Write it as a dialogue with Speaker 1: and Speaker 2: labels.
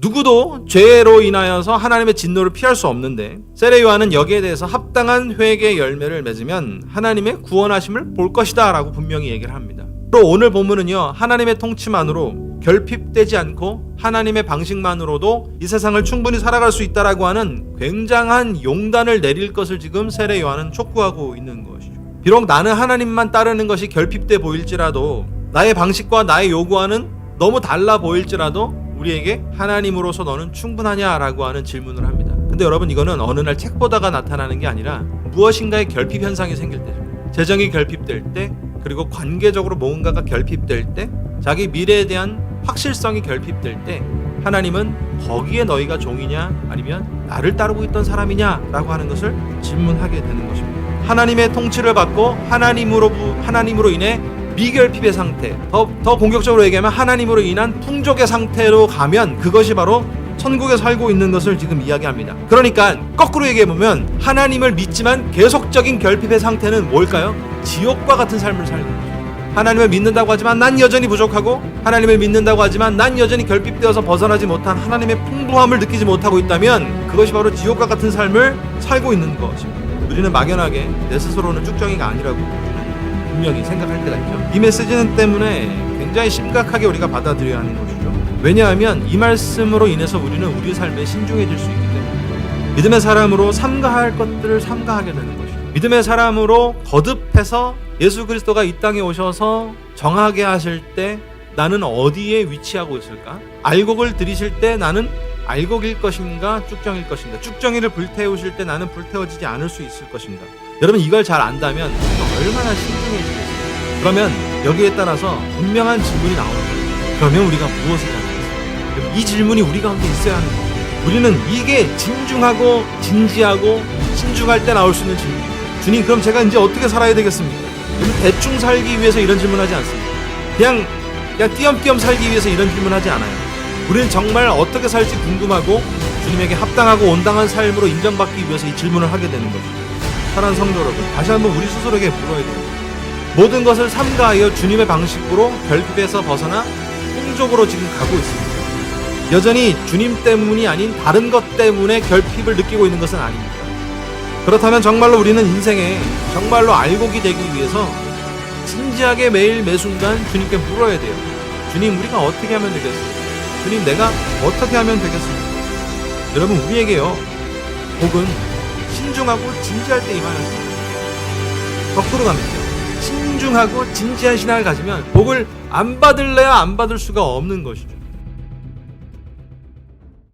Speaker 1: 누구도 죄로 인하여서 하나님의 진노를 피할 수 없는데 세례 요한은 여기에 대해서 합당한 회개의 열매를 맺으면 하나님의 구원하심을 볼 것이다 라고 분명히 얘기를 합니다. 또 오늘 본문은요, 하나님의 통치만으로 결핍되지 않고 하나님의 방식만으로도 이 세상을 충분히 살아갈 수 있다라고 하는 굉장한 용단을 내릴 것을 지금 세례 요한은 촉구하고 있는 것이죠. 비록 나는 하나님만 따르는 것이 결핍돼 보일지라도, 나의 방식과 나의 요구와는 너무 달라 보일지라도 우리에게 하나님으로서 너는 충분하냐라고 하는 질문을 합니다. 근데 여러분, 이거는 어느 날 책 보다가 나타나는 게 아니라 무엇인가의 결핍 현상이 생길 때죠. 재정이 결핍될 때, 그리고 관계적으로 뭔가가 결핍될 때, 자기 미래에 대한 확실성이 결핍될 때 하나님은 거기에 너희가 종이냐 아니면 나를 따르고 있던 사람이냐 라고 하는 것을 질문하게 되는 것입니다. 하나님의 통치를 받고 하나님으로 인해 미결핍의 상태, 더 공격적으로 얘기하면 하나님으로 인한 풍족의 상태로 가면 그것이 바로 천국에 살고 있는 것을 지금 이야기합니다. 그러니까 거꾸로 얘기해보면 하나님을 믿지만 계속적인 결핍의 상태는 뭘까요? 지옥과 같은 삶을 살고 있죠. 하나님을 믿는다고 하지만 난 여전히 부족하고, 하나님을 믿는다고 하지만 난 여전히 결핍되어서 벗어나지 못한 하나님의 풍부함을 느끼지 못하고 있다면 그것이 바로 지옥과 같은 삶을 살고 있는 것입니다. 우리는 막연하게 내 스스로는 쭉정이가 아니라고 분명히 생각할 때가 있죠. 이 메시지는 때문에 굉장히 심각하게 우리가 받아들여야 하는 것이죠. 왜냐하면 이 말씀으로 인해서 우리는 우리 삶에 신중해질 수 있기 때문에 믿음의 사람으로 삼가해야 할 것들을 삼가하게 되는 것이죠. 믿음의 사람으로 거듭해서 예수 그리스도가 이 땅에 오셔서 정하게 하실 때 나는 어디에 위치하고 있을까? 알곡을 들이실 때 나는 알곡일 것인가 쭉정일 것인가? 쭉정이를 불태우실 때 나는 불태워지지 않을 수 있을 것인가? 여러분, 이걸 잘 안다면 얼마나 신중해지겠어요? 그러면 여기에 따라서 분명한 질문이 나오는 거예요. 그러면 우리가 무엇을 해야 되겠어요? 이 질문이 우리 가운데 있어야 하는 거예요. 우리는 이게 진중하고 진지하고 신중할 때 나올 수 있는 질문이에요. 주님, 그럼 제가 이제 어떻게 살아야 되겠습니까? 대충 살기 위해서 이런 질문하지 않습니다. 그냥 띄엄띄엄 살기 위해서 이런 질문하지 않아요. 우리는 정말 어떻게 살지 궁금하고 주님에게 합당하고 온당한 삶으로 인정받기 위해서 이 질문을 하게 되는 거죠. 사랑하는 성도 여러분, 다시 한번 우리 스스로에게 물어야 돼요. 모든 것을 삼가하여 주님의 방식으로 결핍에서 벗어나 풍족으로 지금 가고 있습니다. 여전히 주님 때문이 아닌 다른 것 때문에 결핍을 느끼고 있는 것은 아닙니다. 그렇다면 정말로 우리는 인생에 정말로 알곡이 되기 위해서 진지하게 매일 매순간 주님께 물어야 돼요. 주님, 우리가 어떻게 하면 되겠습니까? 주님, 내가 어떻게 하면 되겠습니까? 여러분, 우리에게요, 복은 신중하고 진지할 때 임하는 것입니다. 거꾸로 가면요, 신중하고 진지한 신앙을 가지면 복을 안 받을래야 안 받을 수가 없는 것이죠.